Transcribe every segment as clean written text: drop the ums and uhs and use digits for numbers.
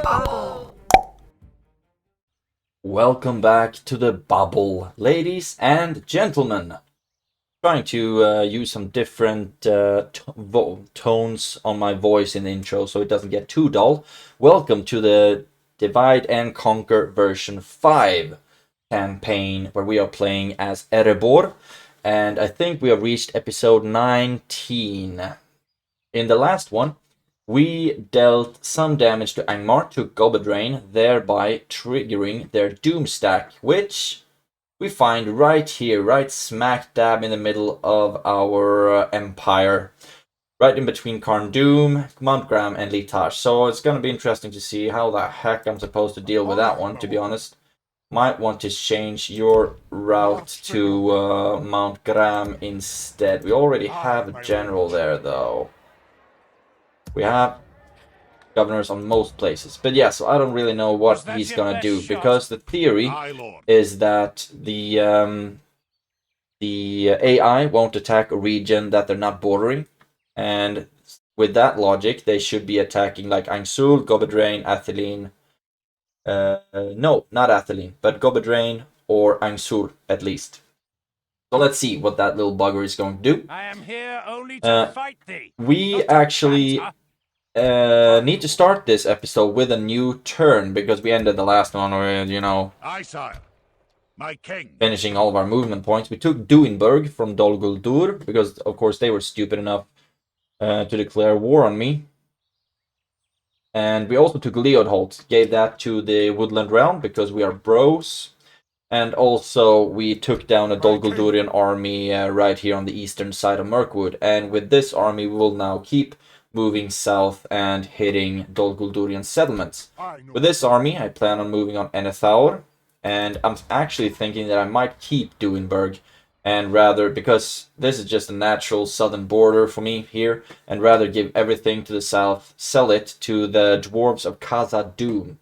bubble. Welcome back to the bubble, ladies and gentlemen. Trying to use some different tones on my voice in the intro so it doesn't get too dull. Welcome to the Divide and Conquer version 5 campaign where we are playing as Erebor, and I think we have reached episode 19. In the last one, we dealt some damage to ANGMAR, to Gobeldrain, thereby triggering their Doom stack, which we find right here, right smack dab in the middle of our empire, right in between Karn Doom, Montgram, and Litash. So it's going to be interesting to see how the heck I'm supposed to deal with that one, to be honest. Might want to change your route to Mount Gram instead. We already have a general there, though. We have governors on most places. But yeah, so I don't really know what he's gonna do, because the theory is that the AI won't attack a region that they're not bordering, and with that logic, they should be attacking like Angsul, Gobeldrain, Atheline. No, not Atheline, but Gobeldrain or Angsul at least. So let's see what that little bugger is going to do. I am here only to fight thee. We actually need to start this episode with a new turn, because we ended the last one with, Aye, sire. My king. finishing all of our movement points. We took Duinburg from Dol Guldur, because of course they were stupid enough to declare war on me. And we also took Leodholt, gave that to the Woodland Realm, because we are bros. And also we took down a Dol Guldurian army right here on the eastern side of Mirkwood. And with this army we will now keep moving south and hitting Dol Guldurian settlements. With this army I plan on moving on Enethaur, and I'm actually thinking that I might keep Duinburg, and rather, because this is just a natural southern border for me here, and rather give everything to the south, sell it to the Dwarves of Khazad-dûm.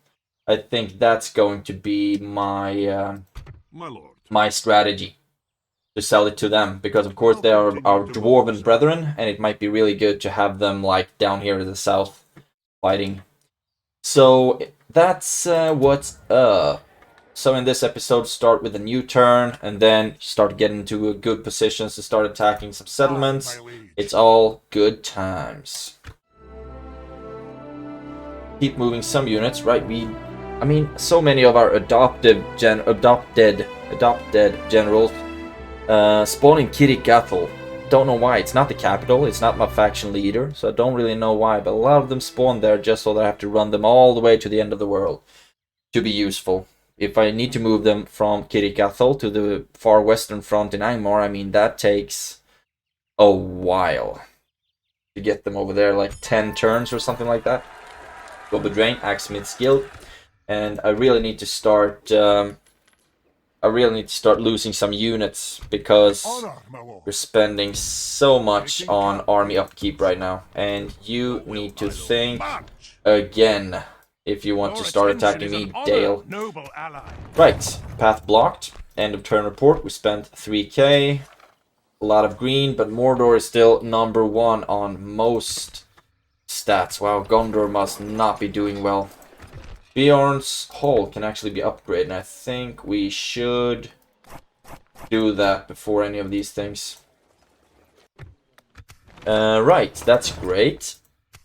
I think that's going to be my strategy, to sell it to them, because of course they are our dwarven brethren, and it might be really good to have them like down here in the south fighting. So that's what's up. So in this episode, start with a new turn, and then start getting into good positions to start attacking some settlements. It's all good times. Keep moving some units, right? I mean, so many of our adopted generals spawn in Kirikathal. Don't know why. It's not the capital, it's not my faction leader, so I don't really know why, but a lot of them spawn there just so that I have to run them all the way to the end of the world to be useful. If I need to move them from Kirikathal to the far western front in ANGMAR, I mean, that takes a while to get them over there, like 10 turns or something like that. Gobeldrain, Axemith's Guild, and I really need to start losing some units, because we're spending so much on army upkeep right now, and you need to think again if you want to start attacking me, Dale. Right, path blocked. End of turn report. We spent 3k. A lot of green, but Mordor is still number 1 on most stats. Wow, Gondor must not be doing well. Bjorn's Hall can actually be upgraded, and I think we should do that before any of these things. Right, that's great.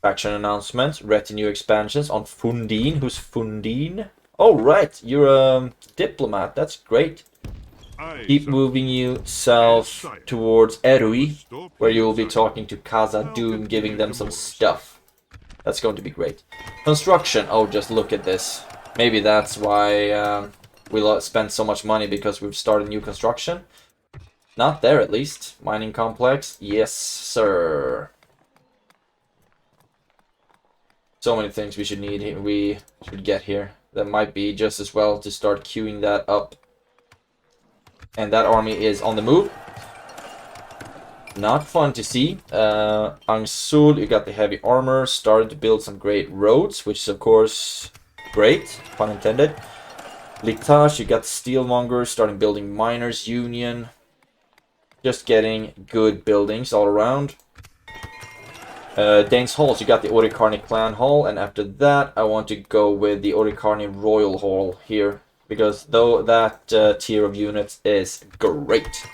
Faction announcements, retinue expansions on Fundin. Who's Fundin? Oh, right, you're a diplomat. That's great. Keep moving you south towards Erui, where you will be talking to Khazad-dûm, giving them some stuff. That's going to be great. Construction. Oh, just look at this. Maybe that's why we spent so much money, because we've started new construction. Not there, at least. Mining complex. Yes, sir. So many things we should get here. That might be just as well to start queuing that up. And that army is on the move. Not fun to see. Angsul, you got the heavy armor, started to build some great roads, which is of course great, pun intended. Litash, you got Steelmonger, starting building Miners Union. Just getting good buildings all around. Dane's Halls, you got the Orikarni Clan Hall, and after that I want to go with the Orikarni Royal Hall here, because though that tier of units is great.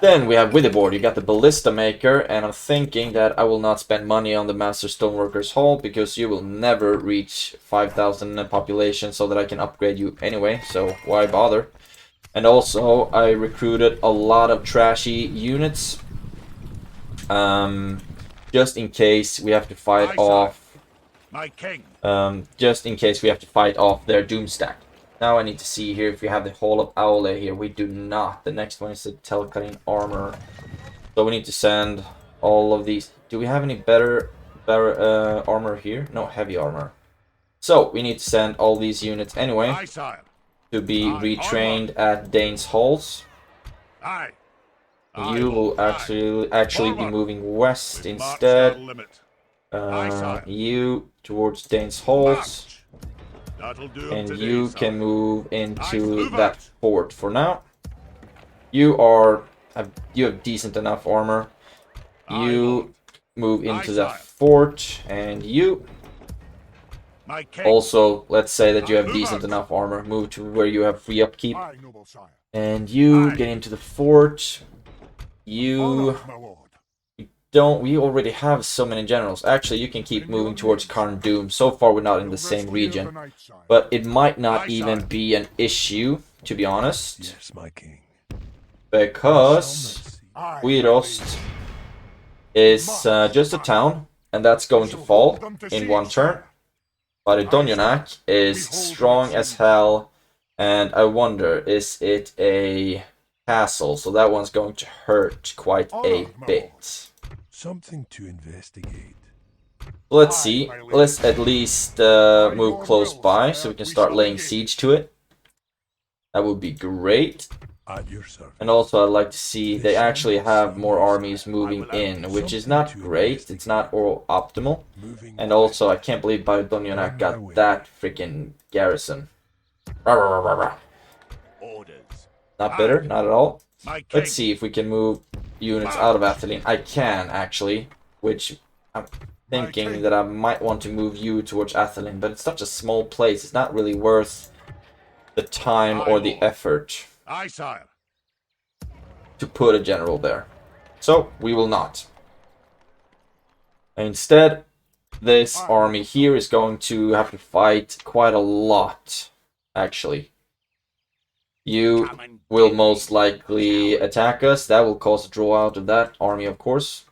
Then we have Erebor, you got the Ballista Maker, and I'm thinking that I will not spend money on the Master Stoneworkers Hall, because you will never reach 5,000 population so that I can upgrade you anyway, so why bother? And also, I recruited a lot of trashy units, just in case we have to fight off, My king. just in case we have to fight off their Doomstack. Now I need to see here if we have the Hall of Aule here. We do not. The next one is the Telkarine Armor. So we need to send all of these. Do we have any better armor here? No, heavy armor. So we need to send all these units anyway Aye, sire. to be retrained at Dane's Halls. Aye. You will actually be moving west instead. You towards Dane's Halls. And you can move into that fort for now. You have decent enough armor. You move into that fort, and you also, let's say that you have decent enough armor. Move to where you have free upkeep, and you get into the fort. We already have so many generals. Actually, you can keep moving towards Karn Doom. So far, we're not in the same region. But it might not even be an issue, to be honest. Yes, my king. Because Wirost is just a town, and that's going to fall in one turn. But Donyonak is strong as hell, and I wonder, is it a castle? So that one's going to hurt quite a bit. Something to investigate. Let's see. Let's at least move close by so we can start laying siege to it. That would be great. At your service. And also I'd like to see they actually have more armies moving in, which is not great. It's not all optimal. And also I can't believe Donyonak got that freaking garrison. Not better, not at all. Let's see if we can move units out of Atheline. I can actually, which I'm thinking that I might want to move you towards Atheline, but it's such a small place. It's not really worth the time or the effort to put a general there. So we will not. Instead, this army here is going to have to fight quite a lot, actually. You will most likely attack us. That will cause a draw out of that army, of course.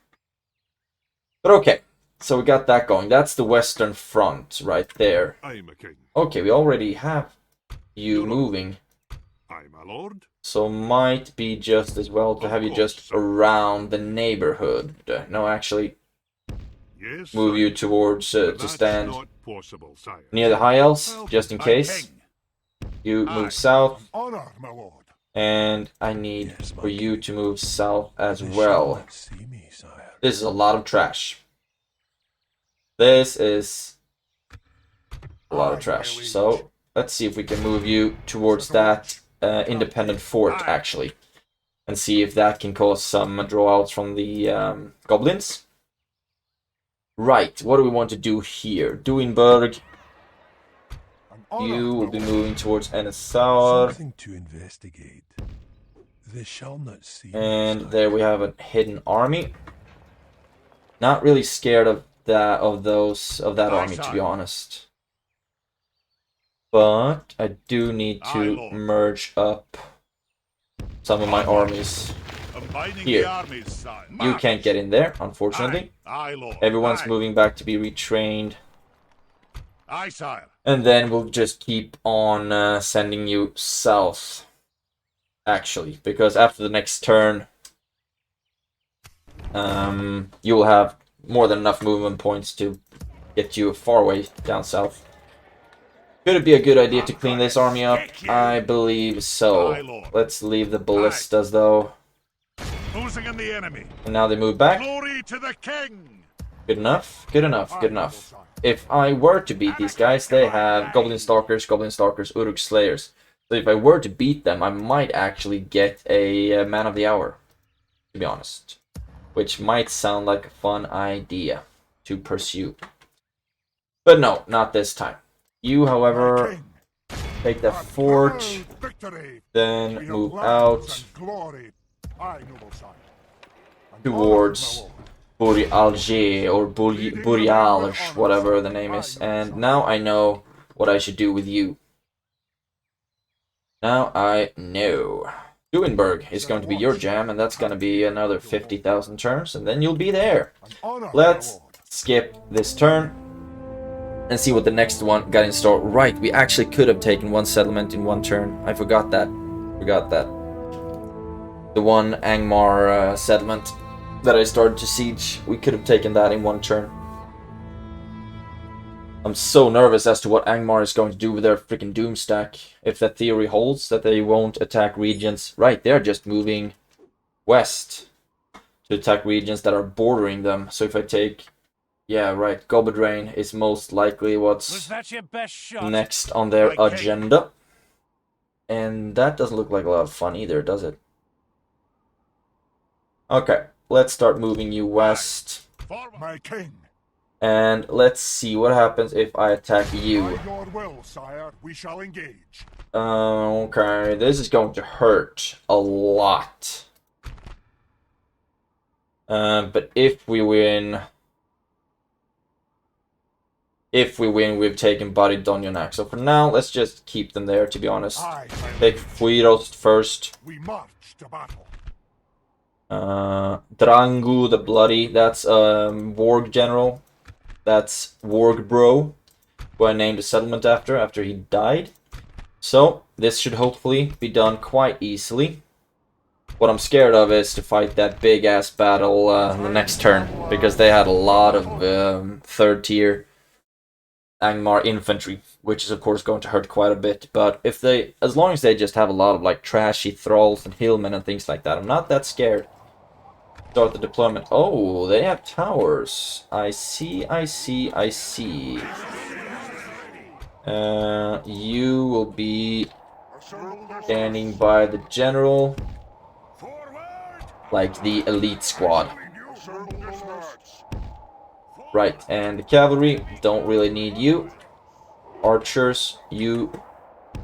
But okay, so we got that going. That's the Western Front right there. Okay, we already have you moving. My lord. So might be just as well to have you just around the neighborhood. No, actually, move you towards to stand near the High Elves, just in case. You move south, and I need for you to move south as well. This is a lot of trash. This is a lot of trash. So let's see if we can move you towards that independent fort, actually, and see if that can cause some drawouts from the goblins. Right, what do we want to do here? Duinburg. You will be moving towards Enesaur. Something to investigate. They shall not see. And there we have a hidden army. Not really scared of that army, to be honest. But I do need to merge up some of my armies here. You can't get in there, unfortunately. Everyone's moving back to be retrained. And then we'll just keep on sending you south, actually, because after the next turn, you will have more than enough movement points to get you far away down south. Could it be a good idea to clean this army up? I believe so. Let's leave the ballistas, though. And now they move back. Glory to the king. Good enough, good enough, good enough. If I were to beat these guys, they have Goblin Stalkers, Uruk Slayers. So if I were to beat them, I might actually get a Man of the Hour, to be honest. which might sound like a fun idea to pursue. But no, not this time. You, however, King, take the fort, victory. then We have move lands out and glory. Aye, noble sire. And towards honor, my lord. Buri-Alger or Buri-Alge, whatever the name is. And now I know what I should do with you. Now I know. Duinberg is going to be your jam, and that's going to be another 50,000 turns, and then you'll be there. And honor, my Let's lord. skip this turn and see what the next one got in store. Right, we actually could have taken one settlement in one turn. I forgot that. The one ANGMAR settlement that I started to siege, we could have taken that in one turn. I'm so nervous as to what ANGMAR is going to do with their freaking Doom stack. If that theory holds, that they won't attack regions. Right, they're just moving west to attack regions that are bordering them. So if I take... Yeah, right, Goblin is most likely what's that your best shot? next on their My king. agenda. And that doesn't look like a lot of fun either, does it? Okay, let's start moving you west. Forward. My king. And let's see what happens if I attack you. By your will, sire, we shall engage. Okay, this is going to hurt a lot. But if we win, we've taken Bari Donyonak. So for now, let's just keep them there, to be honest. Aye, my lord. Take Fuirost first. We march to battle. Drangu the Bloody, that's Warg General. That's Warg Bro, who I named a settlement after he died. So, this should hopefully be done quite easily. What I'm scared of is to fight that big-ass battle the next turn, because they had a lot of third tier ANGMAR infantry, which is of course going to hurt quite a bit. But if they, as long as they just have a lot of like trashy thralls and hillmen and things like that, I'm not that scared. Start the deployment. Oh, they have towers. I see. You will be standing by the general, like the elite squad. Right, and the cavalry, don't really need you. Archers, you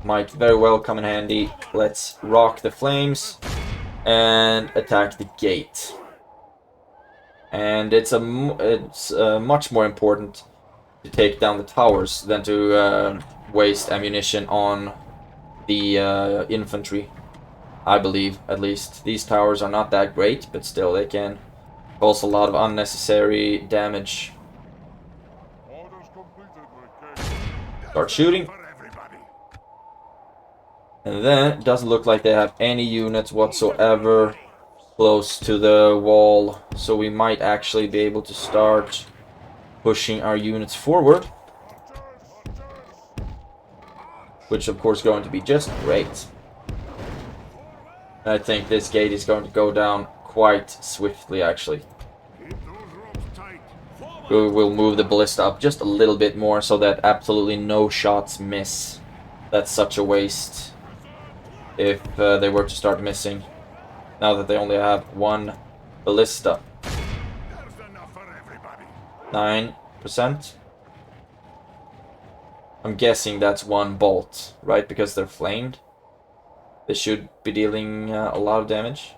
might very well come in handy. Let's rock the flames and attack the gate. And it's much more important to take down the towers than to waste ammunition on the infantry. I believe, at least. These towers are not that great, but still they can cause a lot of unnecessary damage. Start shooting. And then it doesn't look like they have any units whatsoever close to the wall, so we might actually be able to start pushing our units forward, which of course is going to be just great. I think this gate is going to go down quite swiftly, actually. We'll move the ballista up just a little bit more so that absolutely no shots miss. That's such a waste if they were to start missing. Now that they only have one ballista. 9%. I'm guessing that's one bolt, right? Because they're flamed. They should be dealing a lot of damage.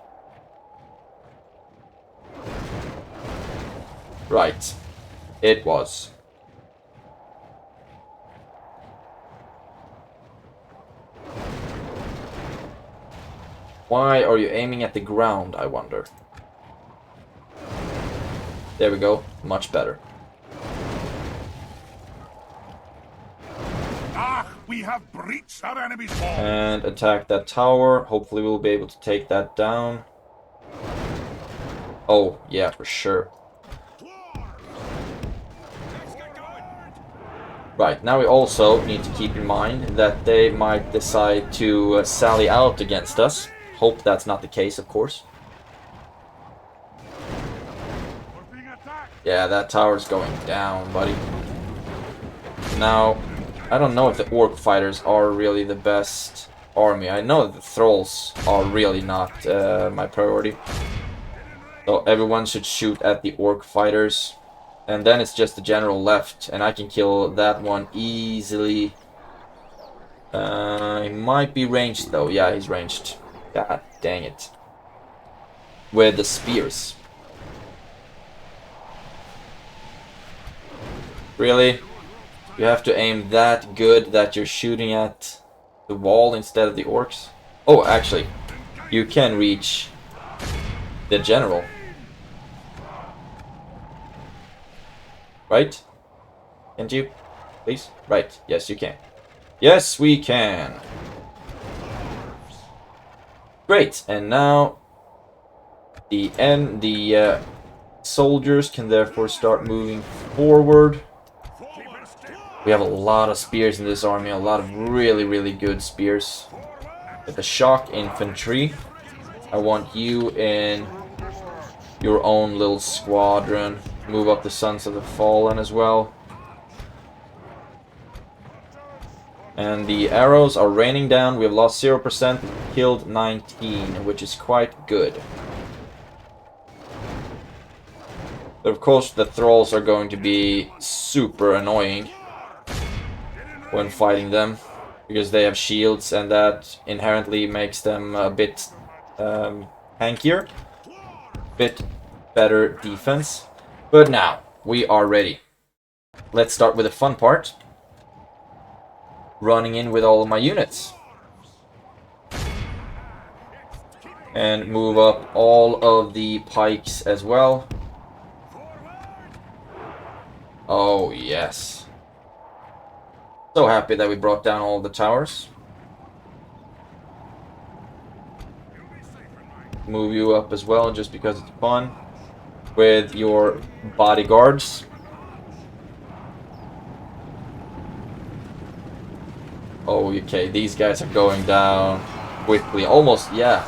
Right. It was. Why are you aiming at the ground, I wonder? There we go. Much better. Ah, we have breached our enemy's wall. And attack that tower. Hopefully we'll be able to take that down. Oh, yeah, for sure. Right, now we also need to keep in mind that they might decide to sally out against us. Hope that's not the case, of course. Yeah, that tower's going down, buddy. Now, I don't know if the orc fighters are really the best army. I know that the thralls are really not my priority. So everyone should shoot at the orc fighters. And then it's just the general left. And I can kill that one easily. He might be ranged though. Yeah, he's ranged. God dang it. With the spears. Really? You have to aim that good that you're shooting at the wall instead of the orcs? Oh, actually, you can reach the general. Right? Can't you? Please? Right. Yes, you can. Yes, we can. Great. And now the soldiers can therefore start moving forward. We have a lot of spears in this army, a lot of really, really good spears. With the shock infantry, I want you in your own little squadron. Move up the Sons of the Fallen as well. And the arrows are raining down. We have lost 0%, killed 19, which is quite good. But of course the thralls are going to be super annoying when fighting them, because they have shields and that inherently makes them a bit tankier, bit better defense. But now we are ready. Let's start with the fun part. Running in with all of my units. And move up all of the pikes as well. Oh yes. So happy that we brought down all the towers. Move you up as well just because it's fun. With your bodyguards. Oh, okay, these guys are going down quickly. Almost, yeah,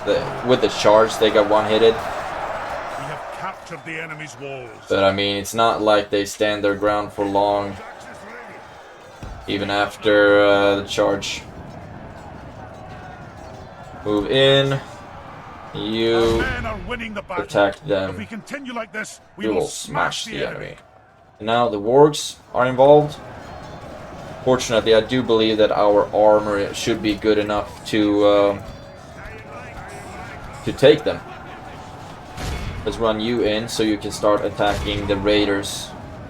with the charge they got one-hitted. We have captured the enemy's walls. But I mean, it's not like they stand their ground for long. Even after the charge. Move in. You attack them. If we continue like this, we will smash the enemy. And now the wargs are involved. Fortunately, I do believe that our armor should be good enough to take them. Let's run you in so you can start attacking the raiders.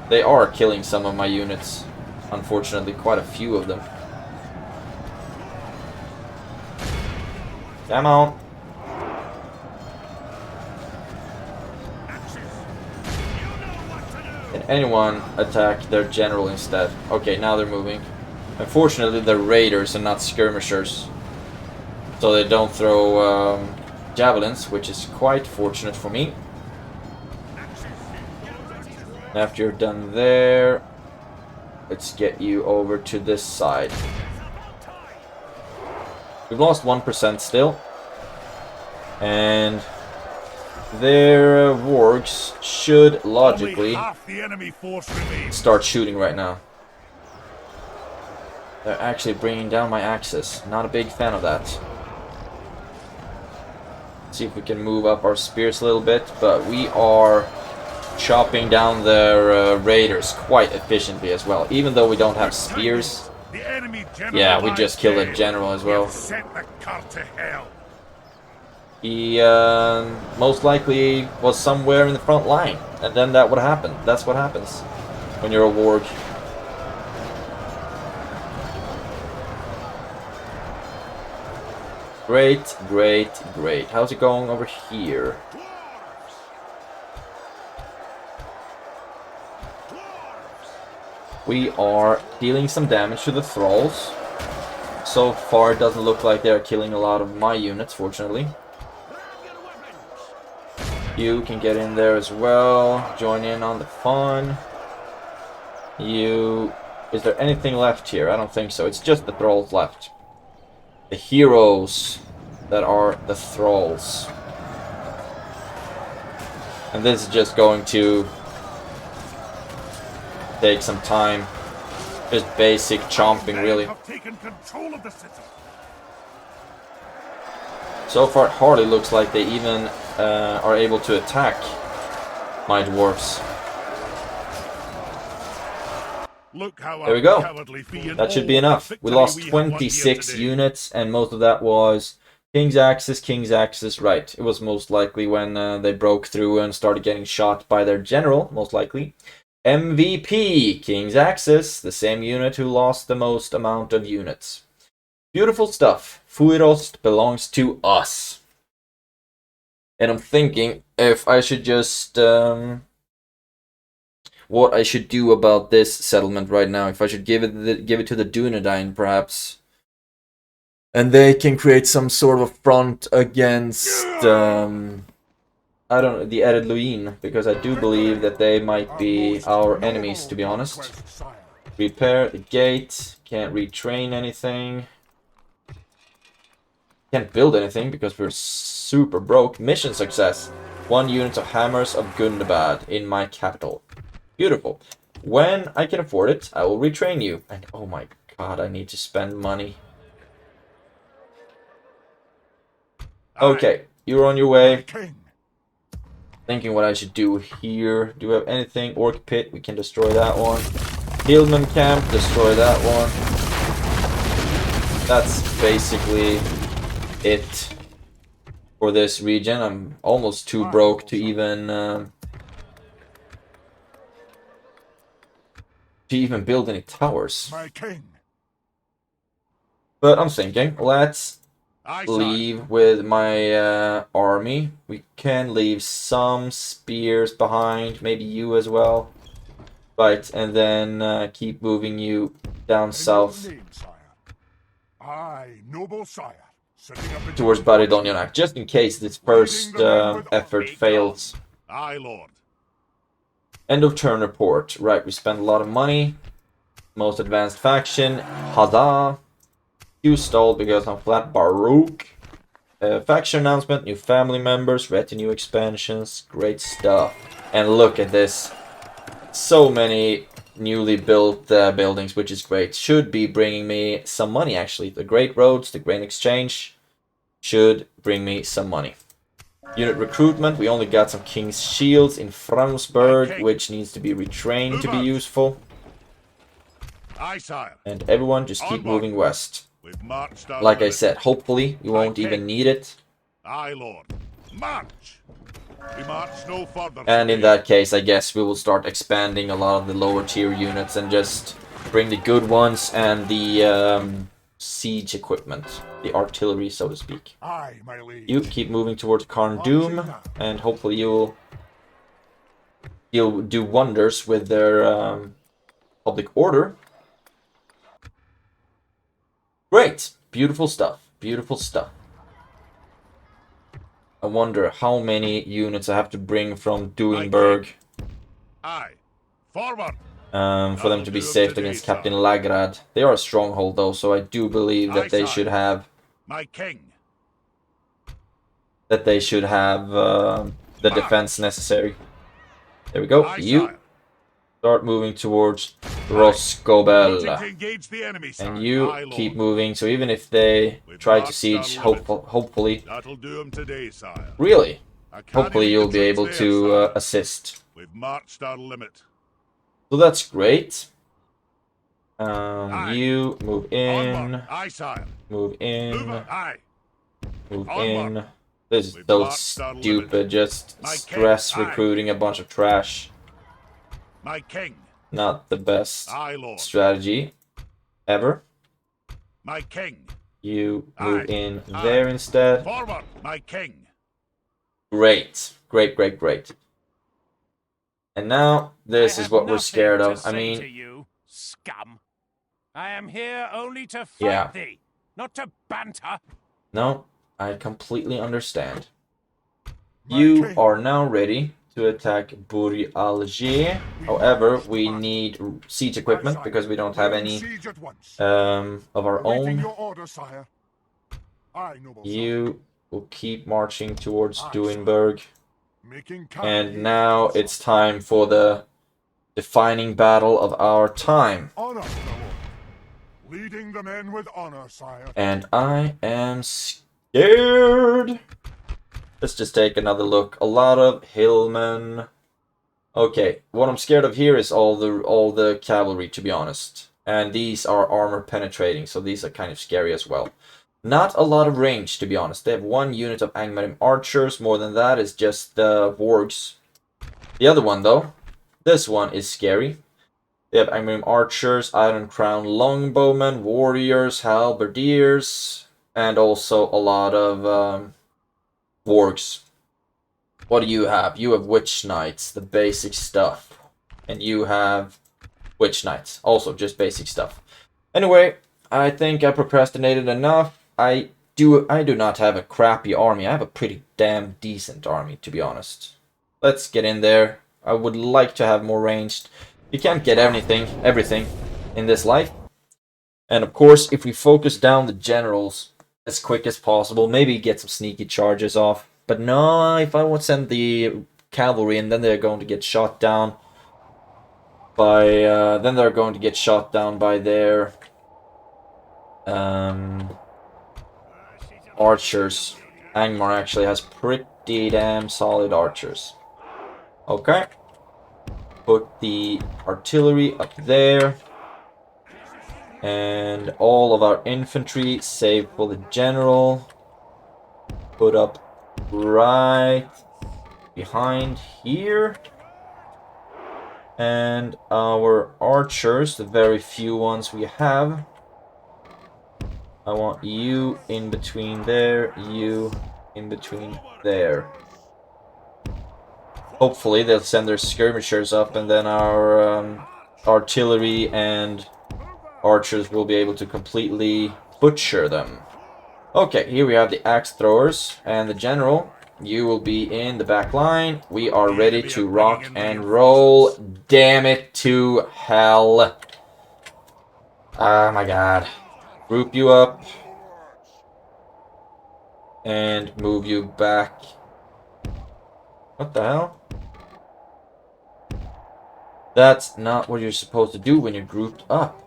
They are killing some of my units. Unfortunately, quite a few of them. Come on. Can anyone attack their general instead? Okay, now they're moving. Unfortunately, they're raiders and not skirmishers. So they don't throw javelins, which is quite fortunate for me. After you're done there, let's get you over to this side. We've lost 1% still. And their wargs should logically start shooting right now. They're actually bringing down my axis. Not a big fan of that. Let's see if we can move up our spears a little bit, but we are chopping down their raiders quite efficiently as well. Even though we don't have spears. Yeah, we just killed a general as well. He most likely was somewhere in the front line, and then that would happen. That's what happens when you're a warg. Great, great, great. How's it going over here? We are dealing some damage to the thralls. So far, it doesn't look like they're killing a lot of my units, fortunately. You can get in there as well. Join in on the fun. You... Is there anything left here? I don't think so. It's just the thralls left. The heroes that are the thralls. And this is just going to take some time. Just basic chomping, really. So far, it hardly looks like they even are able to attack my dwarfs. Look how There we go. cowardly fee and That should be all enough. the We lost victory we have won here 26 today. units, and most of that was King's Axis, King's Axis. Right, it was most likely when they broke through and started getting shot by their general, most likely. MVP, King's Axis, the same unit who lost the most amount of units. Beautiful stuff. Fuirost belongs to us. And I'm thinking if I should just... what I should do about this settlement right now. If I should give it to the Dunedain, perhaps. And they can create some sort of front against... I don't know, the Eredluin, because I do believe that they might be our enemies, to be honest. Repair the gate. Can't retrain anything. Can't build anything because we're super broke. Mission success. 1 unit of Hammers of Gundabad in my capital. Beautiful. When I can afford it, I will retrain you. And oh my god, I need to spend money. Okay, you're on your way. Thinking what I should do here. Do we have anything? Orc pit, we can destroy that one. Hillman camp, destroy that one. That's basically it for this region. I'm almost too broke to even build any towers. But I'm thinking, let's leave with my army. We can leave some spears behind, maybe you as well. Right, and then keep moving you down south towards Baridonyanak, just in case this first effort fails. Aye, Lord. End of turn report. Right, we spent a lot of money. Most advanced faction, Huzzah. You stalled because I'm flat Baruch. Faction announcement, new family members, retinue expansions, great stuff. And look at this. So many newly built buildings, which is great. Should be bringing me some money, actually. The Great Roads, the Grain Exchange should bring me some money. Unit recruitment, we only got some King's Shields in Fransburg, which needs to be retrained to be useful. Aye, sire. And everyone just keep moving west. We've marched our Like I limit. said, hopefully we won't even need it. Aye, Lord. March! We march no further. And in that case, I guess we will start expanding a lot of the lower tier units and just bring the good ones and the siege equipment, the artillery, so to speak. Aye, my liege. You keep moving towards Karn Doom, and hopefully you'll do wonders with their public order. Great, beautiful stuff, beautiful stuff. I wonder how many units I have to bring from Duinburg Aye. Forward. for them to be saved against Captain Lagrad. They are a stronghold though, so I do believe that they should have My king. the defense necessary. There we go. Aye, You sire. start moving towards Rosgobel. Wanting to engage the enemy, sire. And you Aye, Lord. keep moving, so even if they try to siege, hopefully... That'll do 'em today, sire. Really? I can't Hopefully even you'll be get able there, to sire. assist. We've marched our limit. So that's great. Aye. You move in, Onward. Aye, sire. move Move in, it. Aye. move Onward. in. This is We've so marched our stupid, limit. just My king, stress aye. recruiting a bunch of trash. My king. Not the best Aye, Lord. strategy ever. My king. You move Aye. in Aye. there instead. Forward. My king. Great, great, great, great. And now this I is have what we're nothing scared to of. I say mean, to you, scum. I am here only to fight Yeah. thee, not to banter. no, I completely understand. My You king. are now ready to attack Buri Alger. However, we need siege equipment because we don't have any Siege at once. of our Awaiting own. your order, sire. Aye, noble sire. You will keep marching towards Aye, Duinburg. Making And now it's time for the defining battle of our time. honor, my lord. Leading the men with honor, sire. And I am scared. Let's just take another look. A lot of hillmen. Okay, what I'm scared of here is all the cavalry, to be honest. And these are armor penetrating, so these are kind of scary as well. Not a lot of range, to be honest. They have 1 unit of ANGMAR archers. More than that is just the wargs. The other one, though, this one is scary. They have ANGMAR archers, Iron Crown longbowmen, warriors, halberdiers, and also a lot of wargs. What do you have? You have Witch Knights, the basic stuff. And you have Witch Knights, also just basic stuff. Anyway, I think I procrastinated enough. I do not have a crappy army. I have a pretty damn decent army, to be honest. Let's get in there. I would like to have more ranged. You can't get everything in this life. And of course, if we focus down the generals as quick as possible, maybe get some sneaky charges off. But no, if I would send the cavalry and then they're going to get shot down by their archers. ANGMAR actually has pretty damn solid archers. Okay. Put the artillery up there. And all of our infantry, save for the general, put up right behind here. And our archers, the very few ones we have, I want you in between there, you in between there. Hopefully they'll send their skirmishers up, and then our artillery and archers will be able to completely butcher them. Okay, here we have the axe throwers and the general. You will be in the back line. We are ready to rock and roll. Damn it to hell. Oh my god. Group you up. And move you back. What the hell? That's not what you're supposed to do when you're grouped up.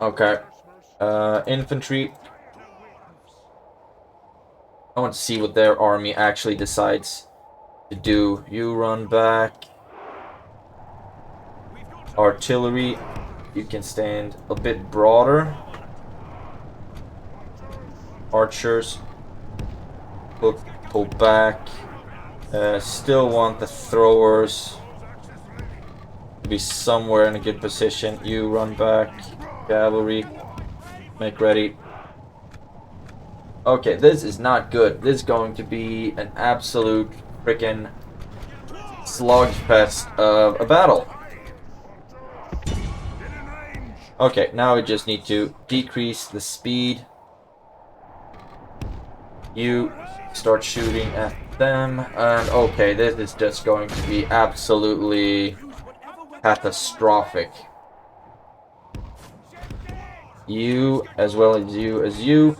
Okay. Infantry. I want to see what their army actually decides to do. You run back. Artillery. You can stand a bit broader. Archers. Pull back. Still want the throwers to be somewhere in a good position. You run back. Cavalry, make ready. Okay, this is not good. This is going to be an absolute freaking slugfest of a battle. Okay, now we just need to decrease the speed. You start shooting at them, and okay, this is just going to be absolutely catastrophic. You, as well as you,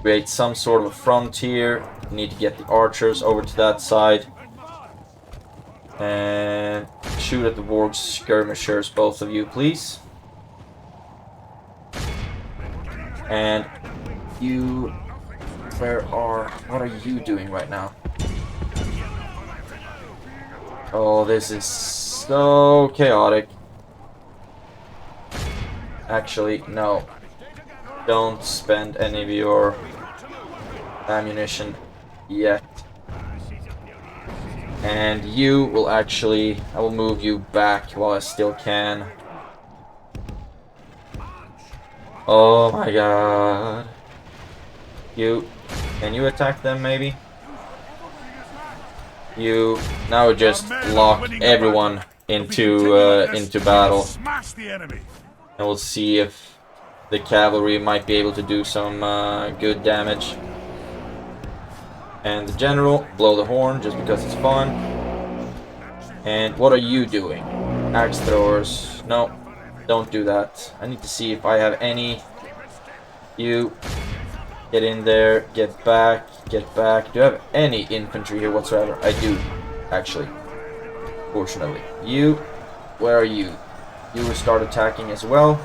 create some sort of a frontier. Need to get the archers over to that side. And shoot at the warg skirmishers, both of you, please. And you, what are you doing right now? Oh, this is so chaotic. Actually, no. Don't spend any of your ammunition yet. And you will actually... I will move you back while I still can. Oh my god. You... Can you attack them, maybe? You... Now just lock everyone into battle. And we'll see if the cavalry might be able to do some good damage. And the general, blow the horn just because it's fun. And what are you doing? Axe throwers. No, don't do that. I need to see if I have any. You get in there, get back, get back. Do I have any infantry here whatsoever? I do, actually. Fortunately. You, where are you? You will start attacking as well.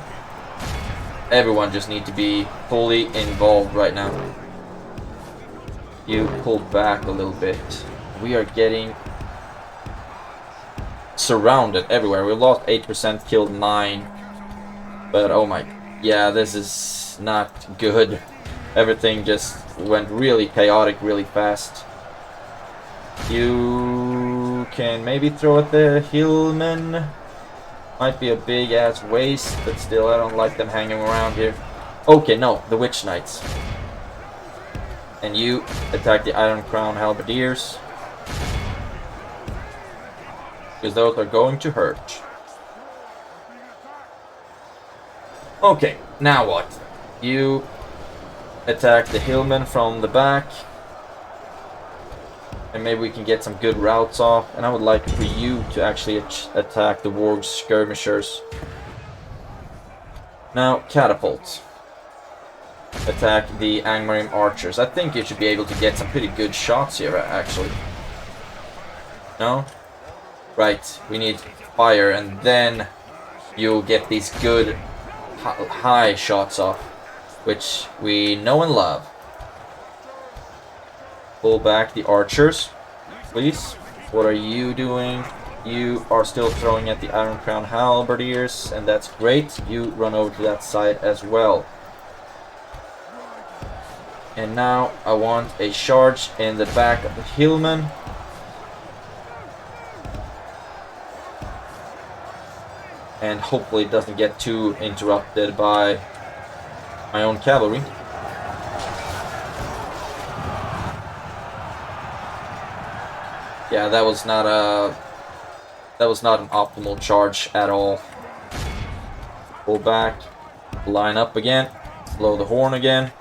Everyone just need to be fully involved right now. You pull back a little bit. We are getting surrounded everywhere. We lost 8%, killed 9. But oh my, yeah, this is not good. Everything just went really chaotic, really fast. You can maybe throw at the hillmen. Might be a big ass waste, but still I don't like them hanging around here. Okay, no, the Witch Knights. And you attack the Iron Crown Halberdiers. Because those are going to hurt. Okay, now what? You attack the hillmen from the back. And maybe we can get some good routes off. And I would like for you to actually attack the Warg skirmishers. Now, catapult. Attack the ANGMAR archers. I think you should be able to get some pretty good shots here, actually. No? Right, we need fire, and then you'll get these good high shots off, which we know and love. Pull back the archers, please. What are you doing? You are still throwing at the Iron Crown Halberdiers, and that's great. You run over to that side as well. And now I want a charge in the back of the hillmen. And hopefully it doesn't get too interrupted by my own cavalry. Yeah, that was not an optimal charge at all. Pull back, line up again, blow the horn again.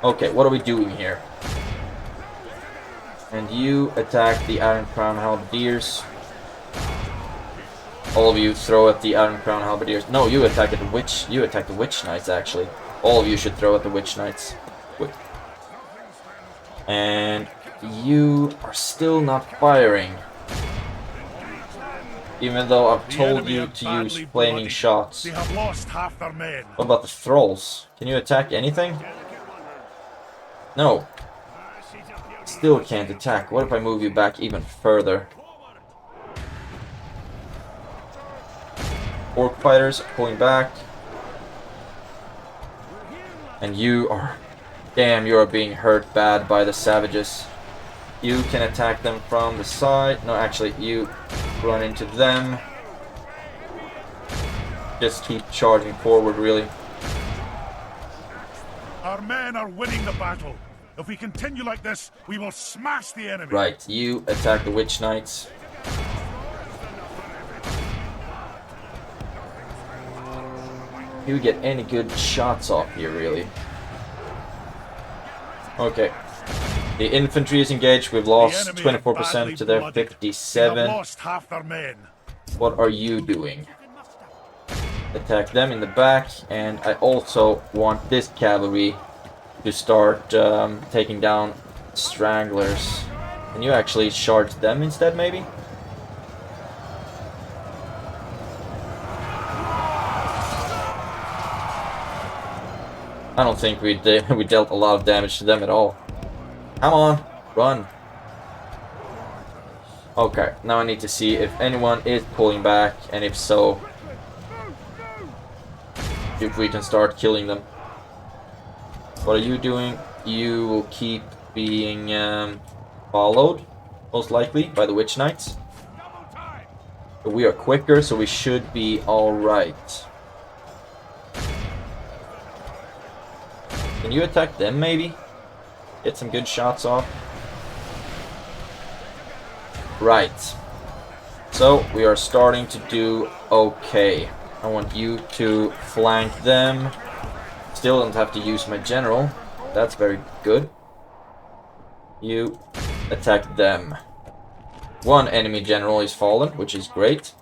Okay, what are we doing here? And you attack the Iron Crown Halberdiers. All of you throw at the Iron Crown Halberdiers. No, you attack at the Witch. You attack the Witch Knights, actually. All of you should throw at the Witch Knights. And you are still not firing. Even though I've told you to use flaming shots. They have lost half their men. What about the Thralls? Can you attack anything? No. Still can't attack. What if I move you back even further? Orc fighters pulling back. And you are... Damn, you are being hurt bad by the savages. You can attack them from the side. No, actually, you run into them. Just keep charging forward, really. Our men are winning the battle. If we continue like this, we will smash the enemy. Right, you attack the Witch Knights. You get any good shots off here, really. Okay. The infantry is engaged. We've lost 24% to their 57. They have lost half their men. What are you doing? Attack them in the back, and I also want this cavalry to start taking down stragglers. Can you actually charge them instead, maybe? I don't think we dealt a lot of damage to them at all. Come on, run. Okay, now I need to see if anyone is pulling back, and if so, if we can start killing them. What are you doing? You will keep being followed, most likely, by the Witch Knights. But we are quicker, so we should be alright. Can you attack them, maybe? Get some good shots off. Right. So, we are starting to do okay. I want you to flank them. Still don't have to use my general. That's very good. You attack them. One enemy general is fallen, which is great.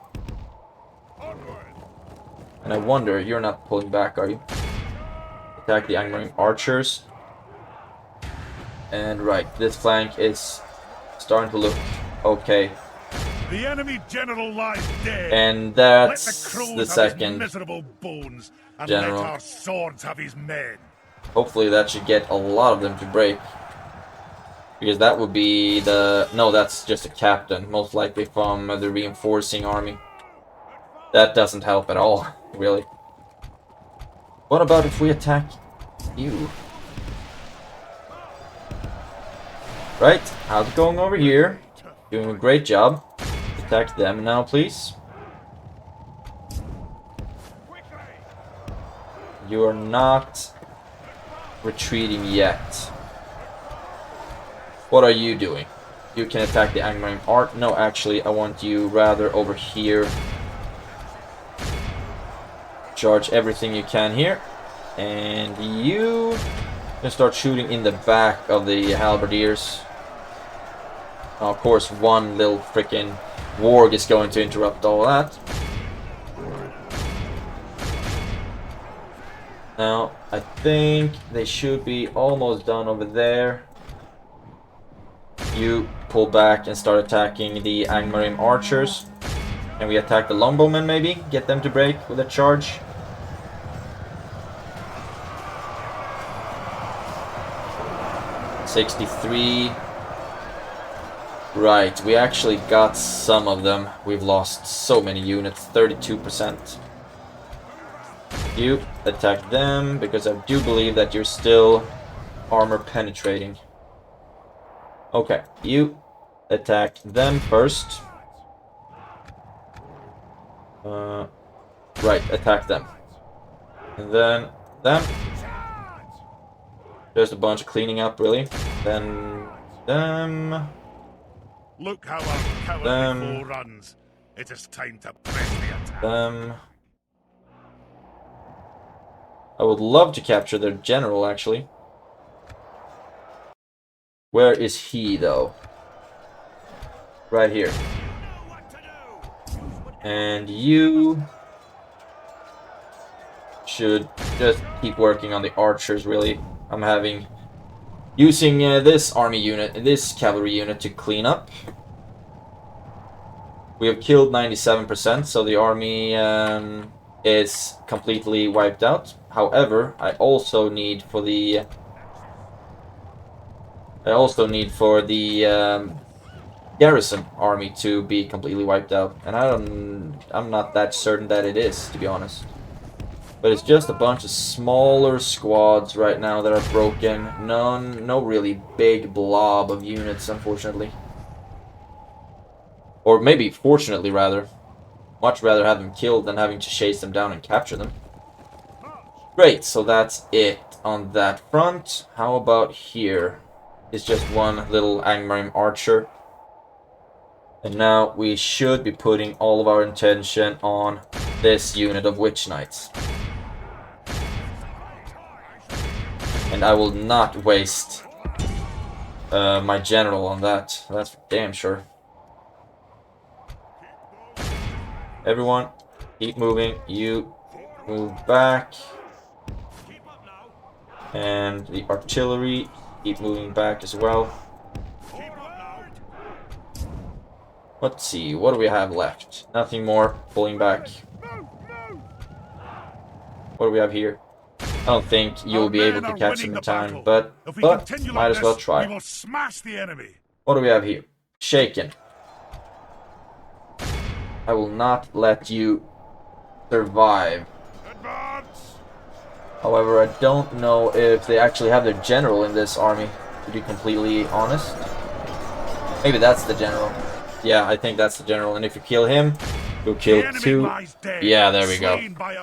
And I wonder, you're not pulling back, are you? Attack the ANGMAR archers. And right, this flank is starting to look okay. The enemy general lies dead. And that's the the second miserable bones and general. let our swords have his men. Hopefully that should get a lot of them to break. Because that would be the... No, that's just a captain. Most likely from the reinforcing army. That doesn't help at all, really. What about if we attack you? Right, how's it going over here? Doing a great job. Attack them now, please. You are not retreating yet. What are you doing? You can attack the ANGMAR art. No, actually, I want you rather over here. Charge everything you can here. And you can start shooting in the back of the halberdiers. Now, of course, one little freaking warg is going to interrupt all that. Now, I think they should be almost done over there. You pull back and start attacking the ANGMAR archers. Can we attack the longbowmen maybe? Get them to break with a charge. $63. Right, we actually got some of them. We've lost so many units, 32%. You attack them, because I do believe that you're still armor penetrating. Okay, you attack them first. Right, attack them. And then them. Just a bunch of cleaning up, really. Then them. Look how our cowardly foe runs. It is time to press the attack. Them. I would love to capture their general, actually. Where is he, though? Right here. And you should just keep working on the archers, really. I'm using this army unit, this cavalry unit to clean up. We have killed 97%, so the army is completely wiped out. However, I also need for the garrison army to be completely wiped out, and I'm not that certain that it is, to be honest. But it's just a bunch of smaller squads right now that are broken. No really big blob of units, unfortunately. Or maybe fortunately, rather. Much rather have them killed than having to chase them down and capture them. Great, so that's it on that front. How about here? It's just one little ANGMAR archer. And now we should be putting all of our attention on this unit of Witch Knights. And I will not waste my general on that. That's for damn sure. Everyone, keep moving. You move back. And the artillery, keep moving back as well. Let's see, what do we have left? Nothing more. Pulling back. What do we have here? I don't think you'll be able to catch them in time, but might as well try. We will smash the enemy. What do we have here? Shaken. I will not let you survive. Advance. However, I don't know if they actually have their general in this army, to be completely honest. Maybe that's the general. Yeah, I think that's the general, and if you kill him, you'll kill two. Yeah, there we go.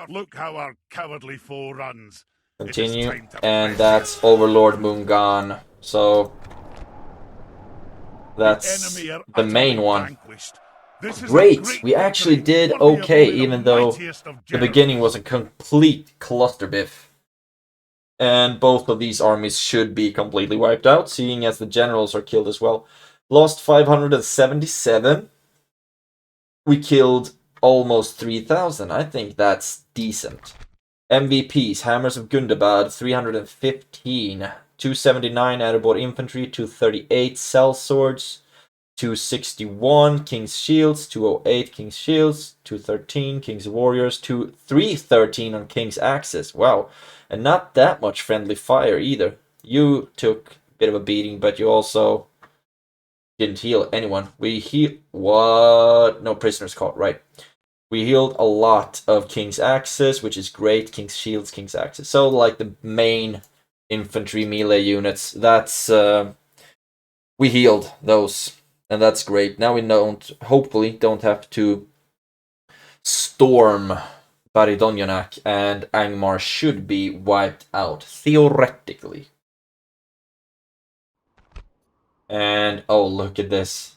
Look how our cowardly foe runs. Continue, and that's Overlord Moongan. So that's the main one. Great! We actually did okay, even though the beginning was a complete clusterbiff. And both of these armies should be completely wiped out, seeing as the generals are killed as well. Lost 577. We killed almost 3,000. I think that's decent. MVPs, Hammers of Gundabad, 315. 279 Erebor Infantry, 238 Cell Swords, 261 King's Shields, 208 King's Shields, 213 King's Warriors, 313 on King's Axes. Wow. And not that much friendly fire either. You took a bit of a beating, but you also didn't heal anyone. We heal... What? No prisoners caught, right. We healed a lot of King's Axes, which is great. King's Shields, King's Axes. So, like, the main infantry melee units, that's... we healed those, and that's great. Now we hopefully don't have to storm Baridonionak, and Angmar should be wiped out, theoretically. And, oh, look at this.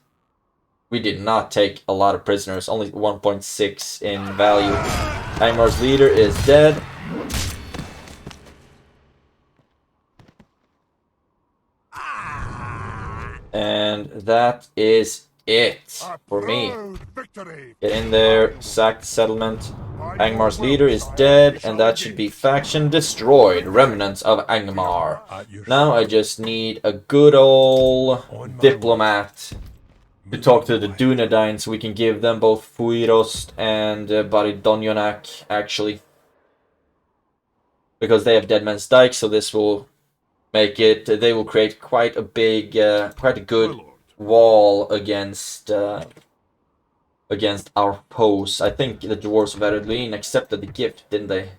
We did not take a lot of prisoners, only 1.6 in value. Angmar's leader is dead. And that is it for me. Get in there, sack the settlement. Angmar's leader is dead, and that should be faction destroyed. Remnants of Angmar. Now I just need a good old diplomat to talk to the Dunedain so we can give them both Fuirost and Baridonionak, actually. Because they have Dead Man's Dyke, so this will make it... they will create quite a big, quite a good wall against against our foes. I think the Dwarves of Erebor accepted the gift, didn't they?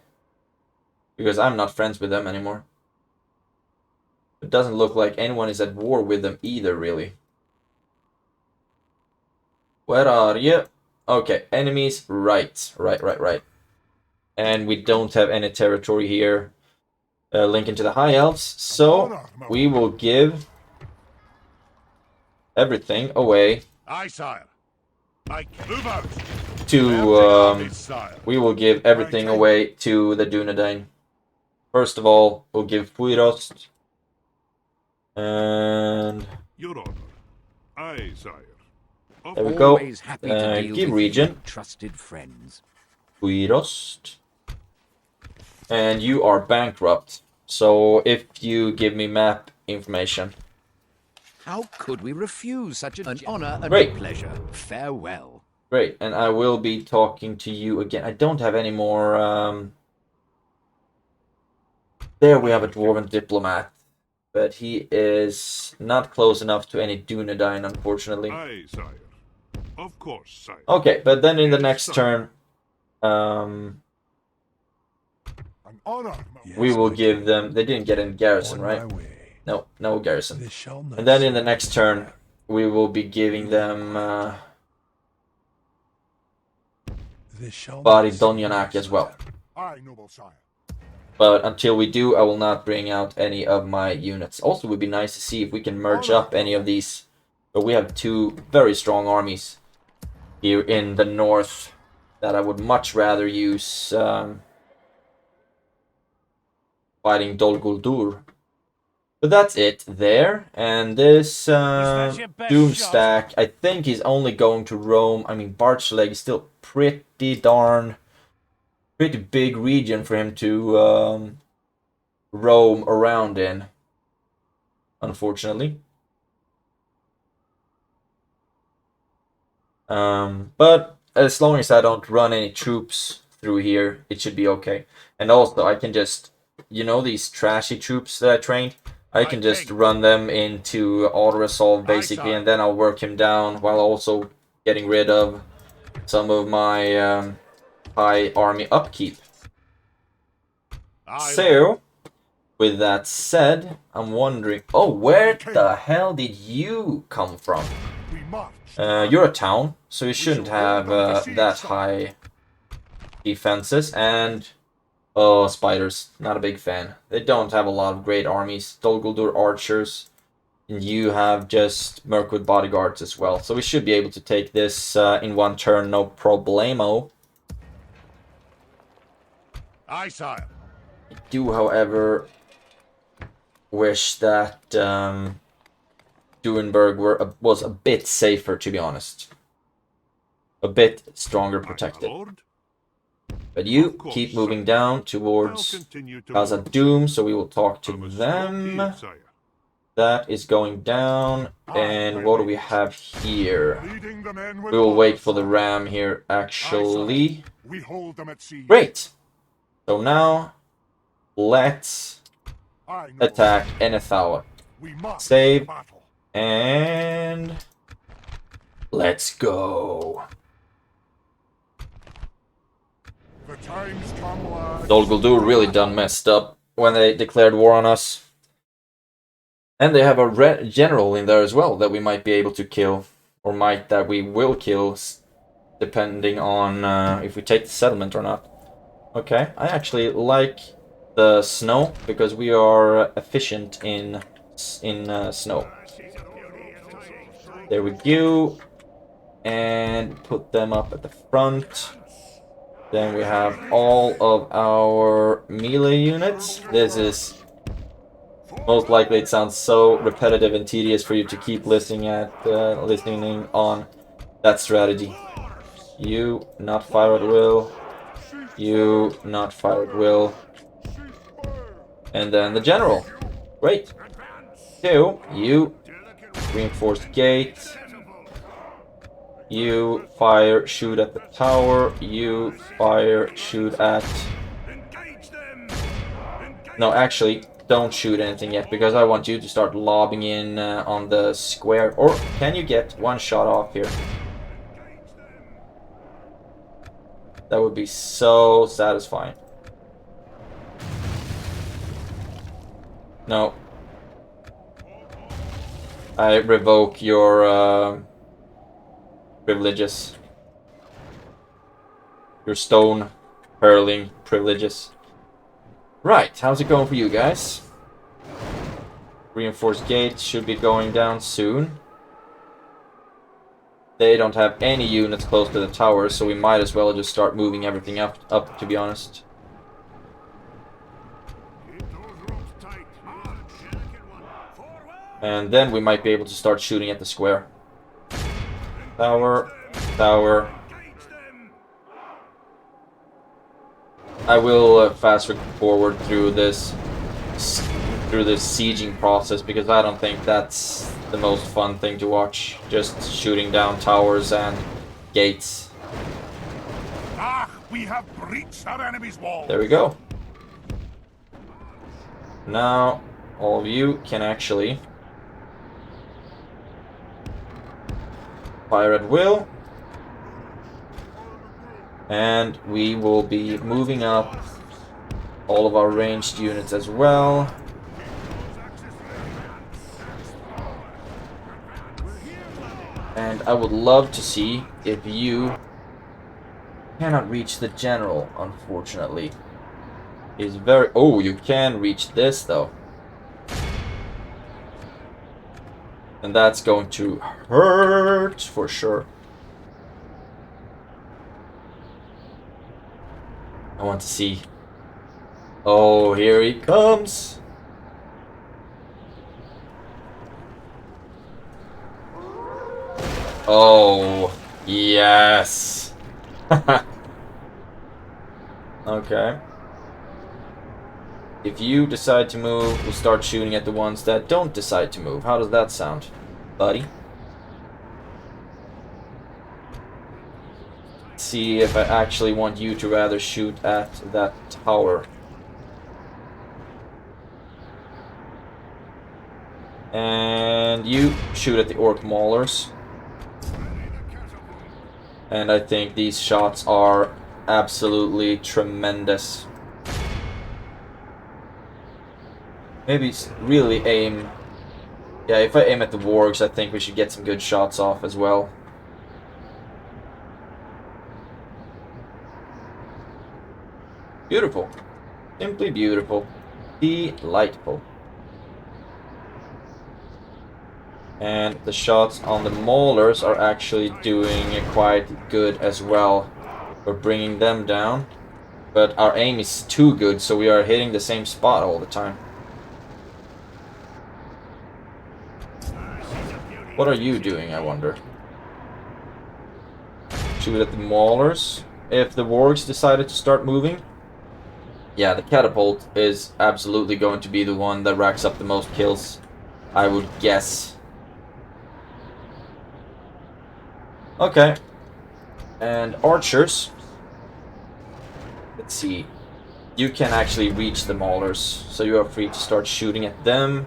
Because I'm not friends with them anymore. It doesn't look like anyone is at war with them either, really. Where are you? Okay, enemies, right. And we don't have any territory here. Linking to the High Elves, so we will give everything away Aye, sire. I move out. to we will give everything away to the Dunedain. First of all, we'll give Fuirost and Your honor. Aye, sire. Of there we go. Always happy to deal Give with region you, trusted friends. Fuirost, and you are bankrupt. So if you give me map information. How could we refuse such an honor and Great. a pleasure? Farewell. Great, and I will be talking to you again. I don't have any more... There we have a Dwarven diplomat. But he is not close enough to any Dunedain, unfortunately. Aye, sire. Of course, sire. Okay, but then in the next turn... An honor. we will give them... They didn't get any garrison, On right? my way. No, no garrison. This shall not And then in the cease. next turn, we will be giving them This shall not Baridonionak cease. as well. Aye, noble sire. But until we do, I will not bring out any of my units. Also, it would be nice to see if we can merge up any of these. But we have two very strong armies here in the north that I would much rather use fighting Dol Guldur. But that's it there. And this your best Doomstack, I think he's only going to roam. I mean, Barchleg is still pretty big region for him to roam around in, unfortunately. But as long as I don't run any troops through here, it should be okay. And also, I can just, you know, these trashy troops that I trained, I can just run them into auto-resolve, basically, and then I'll work him down while also getting rid of some of my high army upkeep. So, with that said, I'm wondering... Oh, where the hell did you come from? We march. You're a town, so you shouldn't have that high defenses, and... Oh, spiders. Not a big fan. They don't have a lot of great armies. Dol Guldur archers. And you have just Mirkwood bodyguards as well. So we should be able to take this in one turn, no problemo. Aye, sire. I do, however, wish that Duenberg was a bit safer, to be honest. A bit stronger protected. My lord. But you Of course, keep moving sire. down I'll towards continue to Casa march. Doom, so we will talk to I must them. walk here, sire. That is going down. And what do we have here? Leading the men with We will wait for the honor, ram here, actually. sire. We hold them at sea. Great! So now let's I know attack Enethawa. we must Save. battle. And let's go. The time's come, lads. Dol Guldur really done messed up when they declared war on us. And they have a general in there as well that we might be able to kill. Or that we will kill, depending on if we take the settlement or not. Okay, I actually like the snow, because we are efficient in snow. There we go. And put them up at the front. Then we have all of our melee units. This is most likely, it sounds so repetitive and tedious for you to keep listening on that strategy. You not fire at will. You not fire at will. And then the general. Great. 2. You reinforced gate. You fire, shoot at the tower. You fire, shoot at... No, actually, don't shoot anything yet, because I want you to start lobbing in on the square. Or can you get one shot off here? That would be so satisfying. No. I revoke your privileges. Your stone hurling privileges. Right, how's it going for you guys? Reinforced gates should be going down soon. They don't have any units close to the tower, so we might as well just start moving everything up to be honest. And then we might be able to start shooting at the square. Tower, tower. I will fast forward through this sieging process, because I don't think that's the most fun thing to watch. Just shooting down towers and gates. Ah, we have breached our enemy's wall. There we go. Now all of you can actually fire at will. And we will be moving up all of our ranged units as well. And I would love to see if you cannot reach the general, unfortunately. Is very... Oh, you can reach this though. And that's going to hurt for sure. I want to see. Oh, here he comes. Oh, yes. Okay. If you decide to move, we'll start shooting at the ones that don't decide to move. How does that sound, buddy? See if I actually want you to rather shoot at that tower. And you shoot at the orc maulers. And I think these shots are absolutely tremendous. Maybe really aim... Yeah, if I aim at the wargs, I think we should get some good shots off as well. Beautiful. Simply beautiful. Delightful. And the shots on the maulers are actually doing quite good as well. We're bringing them down. But our aim is too good, so we are hitting the same spot all the time. What are you doing, I wonder? Shoot at the maulers. If the wargs decided to start moving, yeah, the catapult is absolutely going to be the one that racks up the most kills, I would guess. Okay. And archers. Let's see. you can actually reach the maulers, so you are free to start shooting at them.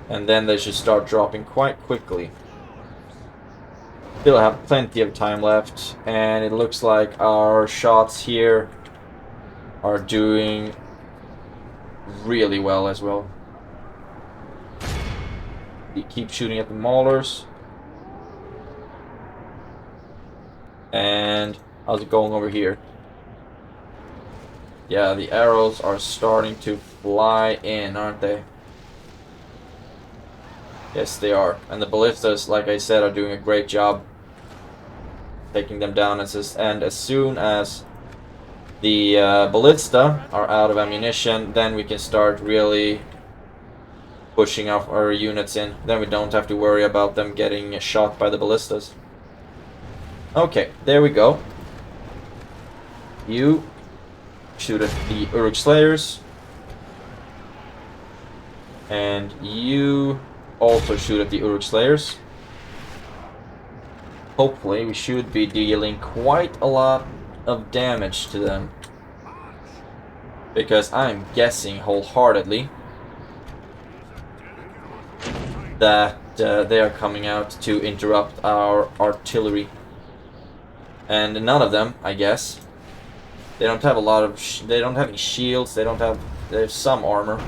And then they should start dropping quite quickly. Still have plenty of time left, and it looks like our shots here are doing really well as well. We keep shooting at the maulers. And how's it going over here? Yeah, the arrows are starting to fly in, aren't they? Yes, they are. And the ballistas, like I said, are doing a great job taking them down. And as soon as the ballista are out of ammunition, then we can start really pushing our units in. Then we don't have to worry about them getting shot by the ballistas. Okay, there we go. You shoot at the Uruk Slayers. And you also shoot at the Uruk Slayers. Hopefully we should be dealing quite a lot of damage to them. Because I'm guessing wholeheartedly that they are coming out to interrupt our artillery. And none of them, I guess. They don't have a lot of... they don't have any shields. They have some armor.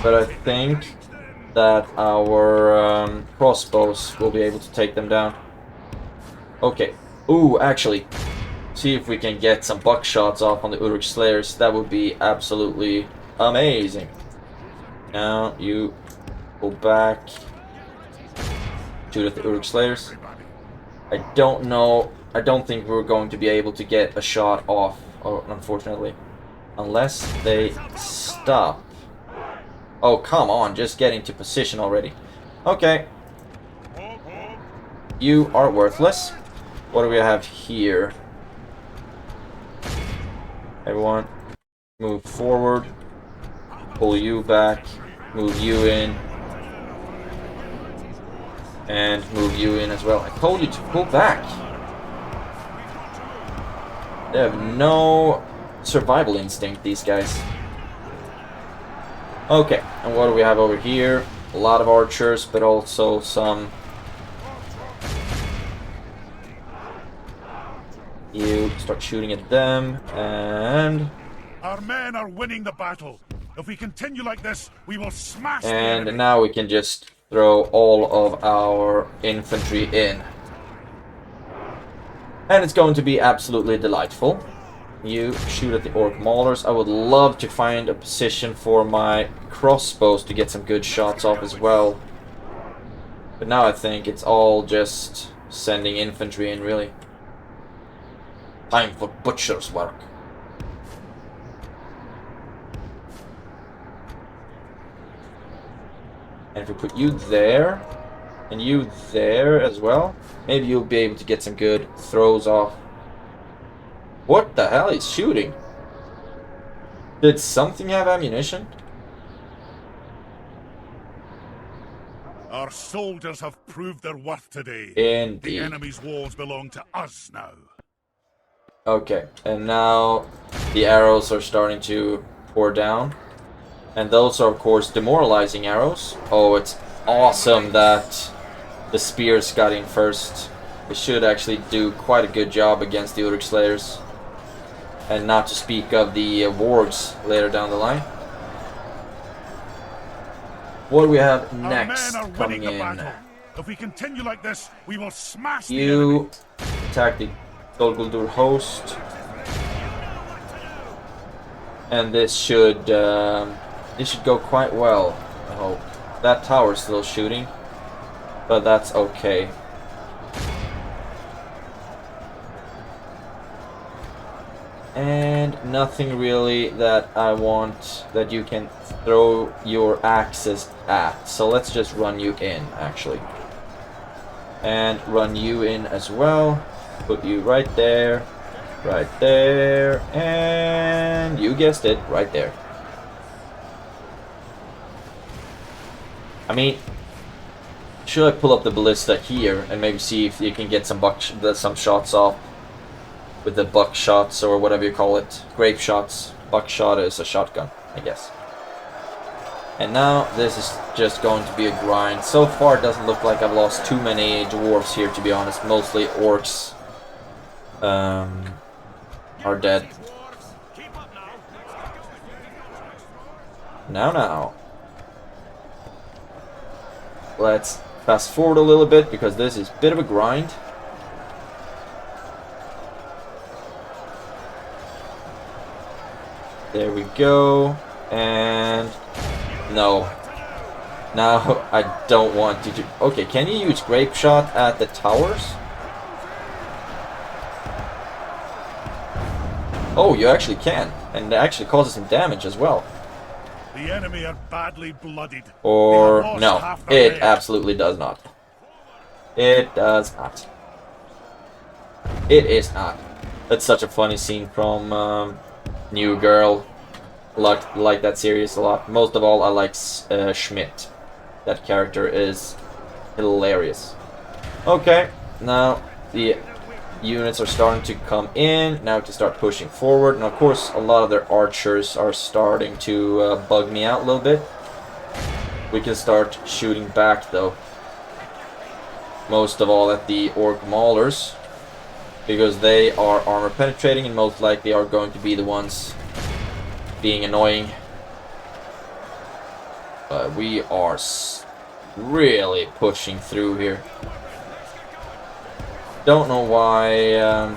But I think that our crossbows will be able to take them down. Okay. Ooh, actually, see if we can get some buckshots off on the Uruk Slayers. That would be absolutely amazing. Now you go back. Shoot at the Uruk Slayers. I don't know. I don't think we're going to be able to get a shot off, unfortunately. Unless they stop. Oh, come on, just get into position already. Okay. You are worthless. What do we have here? Everyone, move forward. Pull you back. Move you in. And move you in as well. I told you to pull back. They have no survival instinct, these guys. Okay, and what do we have over here? A lot of archers, but also some... You start shooting at them, and... Our men are winning the battle. If we continue like this, we will smash the and enemy. now we can just throw all of our infantry in. And it's going to be absolutely delightful. You shoot at the orc maulers. I would love to find a position for my crossbows to get some good shots off as well. But now I think it's all just sending infantry in, really. Time for butcher's work. And if we put you there, and you there as well, maybe you'll be able to get some good throws off. What the hell is shooting? Did something have ammunition? Our soldiers have proved their worth today. Indeed. The enemy's walls belong to us now. Okay, and now the arrows are starting to pour down. And those are, of course, demoralizing arrows. Oh, it's awesome that the spears got in first. They should actually do quite a good job against the Uruk Slayers. And not to speak of the wargs later down the line. What do we have next coming in? If we continue like this, we will smash the enemy. You attack the Dol Guldur host. And this should go quite well, I hope. That tower's still shooting, but that's okay. And nothing really that I want that you can throw your axes at. So let's just run you in, actually. And run you in as well. Put you right there, and you guessed it, right there. I mean, should I pull up the ballista here and maybe see if you can get some shots off? with the buckshots or whatever you call it. Grape shots. Buckshot is a shotgun, I guess. And now this is just going to be a grind. So far it doesn't look like I've lost too many dwarves here, to be honest. Mostly orcs are dead. Now. Let's fast forward a little bit because this is a bit of a grind. There we go. And no. Now I don't want you to... Okay, can you use grape shot at the towers? Oh, you actually can. And it actually causes some damage as well. The enemy are badly blooded. Or They have lost no, half their it men. absolutely does not. It does not. It is not. That's such a funny scene from New Girl. Like that series a lot. Most of all, I like Schmidt. That character is hilarious. Okay, now the units are starting to come in. Now to start pushing forward. And of course, a lot of their archers are starting to bug me out a little bit. We can start shooting back though. Most of all at the orc maulers. Because they are armor penetrating and most likely are going to be the ones being annoying. But we are really pushing through here. Don't know why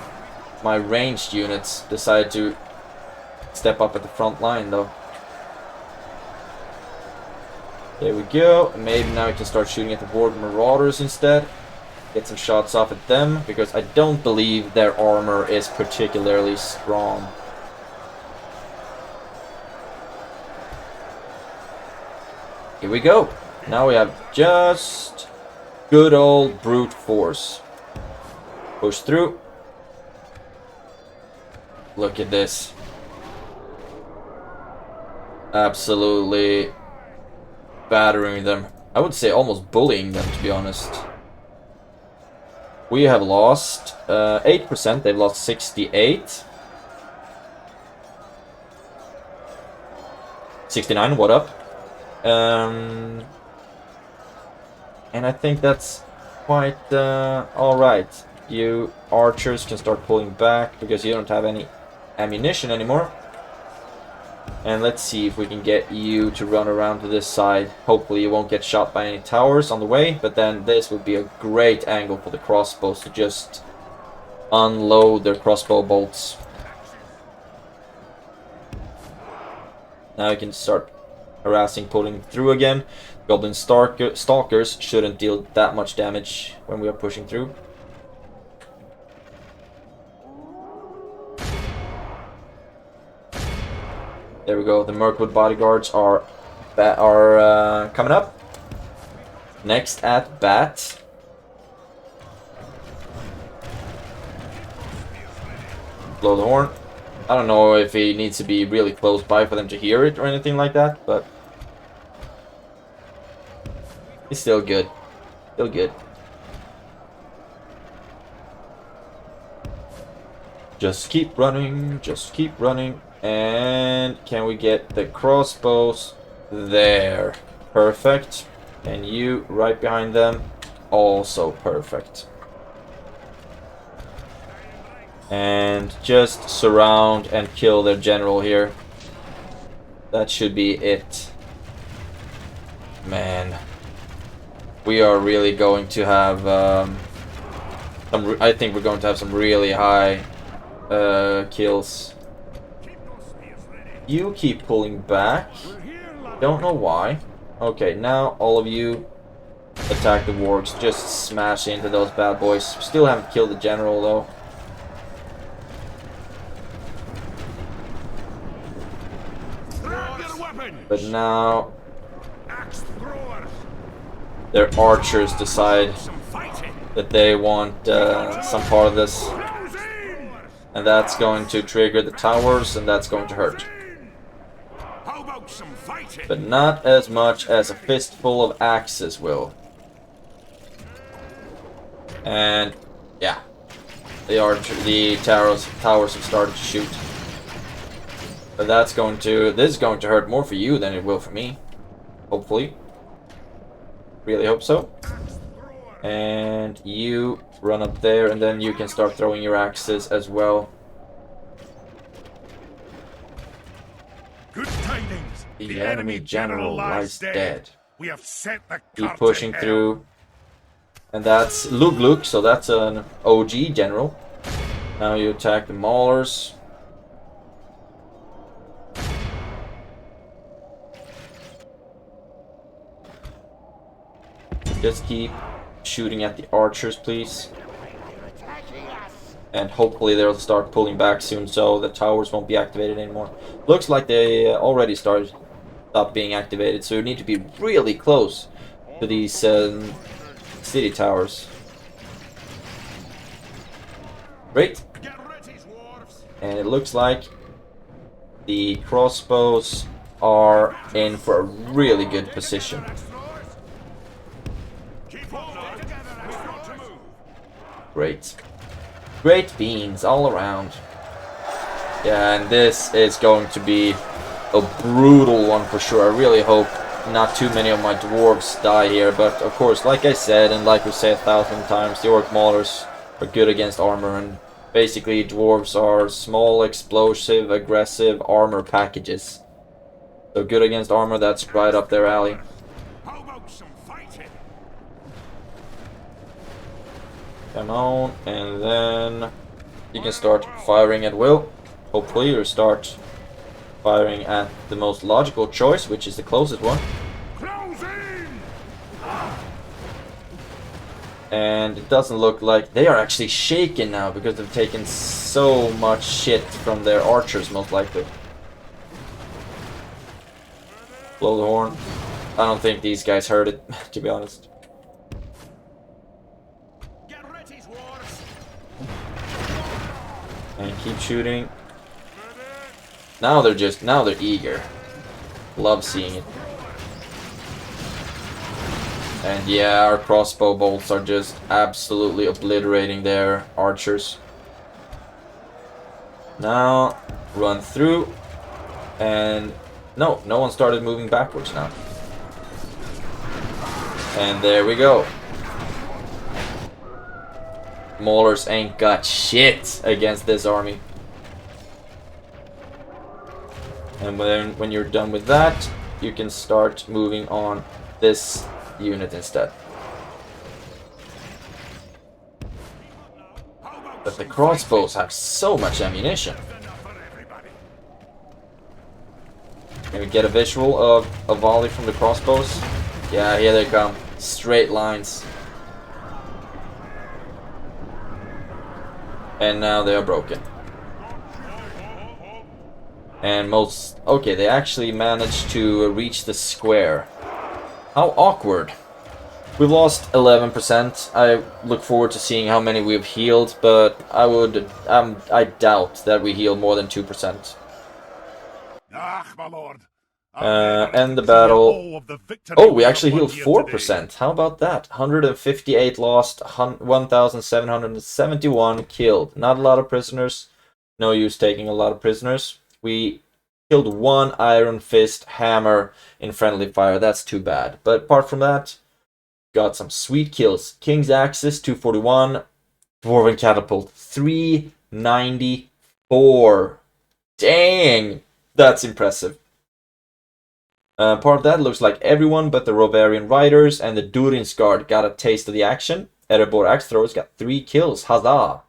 my ranged units decided to step up at the front line though. There we go. Maybe now we can start shooting at the Horde Marauders instead. Get some shots off at them because I don't believe their armor is particularly strong. Here we go. Now we have just good old brute force. Push through. Look at this. Absolutely battering them. I would say almost bullying them, to be honest. We have lost 8%. They've lost 68. 69, what up? And I think that's quite alright. You archers can start pulling back because you don't have any ammunition anymore. And let's see if we can get you to run around to this side. Hopefully you won't get shot by any towers on the way, but then this would be a great angle for the crossbows to just unload their crossbow bolts. Now you can start harassing, pulling through again. Goblin stalkers shouldn't deal that much damage when we are pushing through. There we go. The Mirkwood bodyguards are coming up. Next at bat. Blow the horn. I don't know if he needs to be really close by for them to hear it or anything like that, but it's still good. Still good. Just keep running. Just keep running. And can we get the crossbows there? Perfect. And you right behind them. Also perfect. And just surround and kill their general here. That should be it. Man. We are really going to have I think we're going to have some really high kills. You keep pulling back. Don't know why. Okay, now all of you attack the wargs. Just smash into those bad boys. Still haven't killed the general though. But now their archers decide that they want some part of this. And that's going to trigger the towers and that's going to hurt. But not as much as a fistful of axes will. And yeah, the towers have started to shoot. But this is going to hurt more for you than it will for me. Hopefully. Really hope so. And you run up there, and then you can start throwing your axes as well. Good tidings. The enemy general lies dead. We have set the Keep cart pushing to hell. through. And that's Lugluk, so that's an OG general. Now you attack the Maulers. Just keep shooting at the archers, please. And hopefully they'll start pulling back soon, so the towers won't be activated anymore. Looks like they already stopped being activated, so you need to be really close to these city towers. Great. And it looks like the crossbows are in for a really good position. Great. Great beans all around. Yeah, and this is going to be a brutal one for sure. I really hope not too many of my dwarves die here, but of course, like I said, and like we say 1,000 times, the orc maulers are good against armor, and basically dwarves are small, explosive, aggressive armor packages. So good against armor, that's right up their alley. How about some fighting? Come on, and then you can start firing at will. Hopefully you start firing at the most logical choice, which is the closest one. Close in! And it doesn't look like they are actually shaken now because they've taken so much shit from their archers, most likely. Blow the horn. I don't think these guys heard it, to be honest. Get ready, dwarves! And keep shooting. Now they're eager. Love seeing it. And yeah, our crossbow bolts are just absolutely obliterating their archers. Now, run through. And no one started moving backwards now. And there we go. Maulers ain't got shit against this army. And when you're done with that, you can start moving on this unit instead. But the crossbows have so much ammunition. Can we get a visual of a volley from the crossbows? Yeah, here they come. Straight lines. And now they are broken. And okay, they actually managed to reach the square. How awkward. We've lost 11%. I look forward to seeing how many we've healed, but I doubt that we heal more than 2%. Ah, my lord. End the battle. Oh, we actually healed 4%. How about that? 158 lost, 1,771 killed. Not a lot of prisoners. No use taking a lot of prisoners. We killed one Iron Fist hammer in friendly fire. That's too bad. But apart from that, got some sweet kills. King's Axis, 241. Dwarven Catapult, 394. Dang! That's impressive. Part of that looks like everyone but the Rovarian Riders and the Durin's Guard got a taste of the action. Erebor Axe Throwers got 3 kills. Huzzah!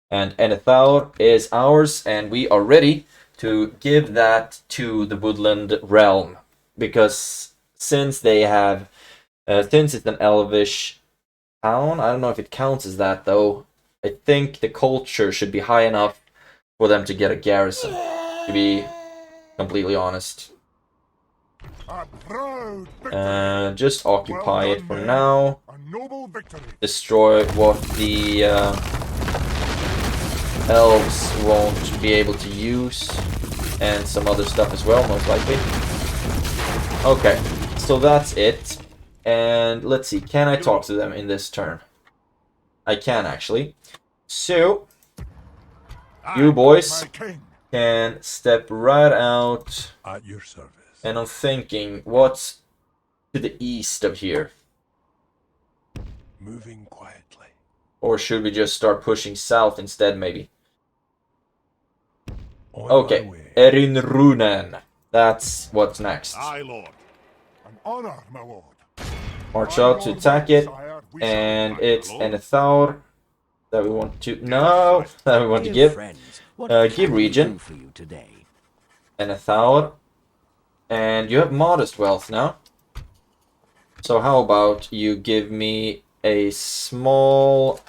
And Enethaur is ours, and we are ready to give that to the Woodland Realm, because since they have, since it's an Elvish town, I don't know if it counts as that though. I think the culture should be high enough for them to get a garrison, to be completely honest. Just occupy it for now. Destroy what the elves won't be able to use, and some other stuff as well, most likely. Okay, so that's it. And let's see, can I talk to them in this turn? I can actually. So, You boys My king. can step right out. At your service. And I'm thinking, what's to the east of here? Moving quietly. Or should we just start pushing south instead, maybe? On my Okay, way. Erinrunen. That's what's next. Aye, lord. An honor, my lord. March out to attack it. And it's an Ethaur that we want to... No! That we want to Dear give. friends, what Give can we region. do for you today? An Ethaur. And you have modest wealth now. So how about you give me a small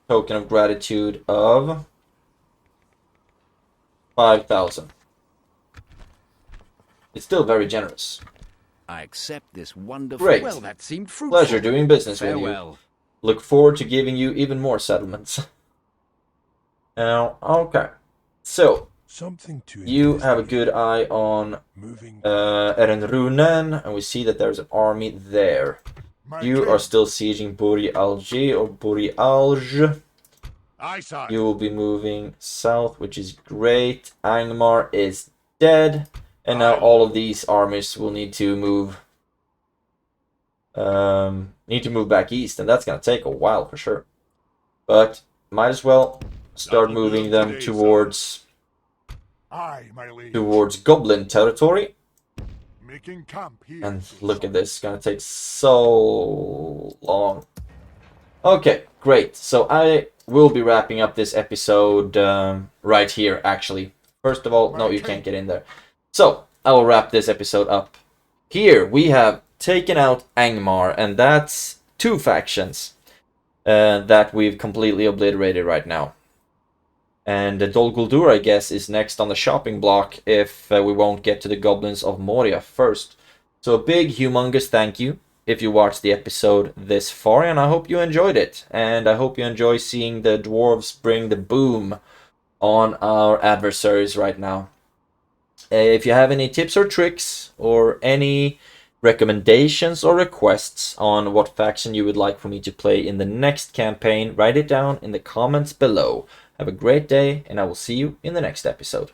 token of gratitude of 5,000. It's still very generous. I accept this wonderful... Great. Well, that seemed fruitful. Pleasure doing business with you. Farewell. Look forward to giving you even more settlements. Now, okay. So, Something to you have a investigate. good eye on Moving Erenrunen, and we see that there's an army there. My You king. are still sieging Buri Alge or Buri Alge. Aye, sire. You will be moving south, which is great. ANGMAR is dead. And now all of these armies will need to move back east, and that's gonna take a while for sure. But might as well start That'll do moving them today, towards Aye, my liege. Goblin territory. Making camp here. And look at this, it's gonna take so long. Okay, great. So I will be wrapping up this episode right here, actually. First of all, no, you can't get in there. So, I will wrap this episode up. Here, we have taken out ANGMAR, and that's 2 factions that we've completely obliterated right now. And Dol Guldur, I guess, is next on the shopping block if we won't get to the Goblins of Moria first. So a big, humongous thank you if you watched the episode this far, and I hope you enjoyed it. And I hope you enjoy seeing the Dwarves bring the boom on our adversaries right now. If you have any tips or tricks or any recommendations or requests on what faction you would like for me to play in the next campaign, write it down in the comments below. Have a great day, and I will see you in the next episode.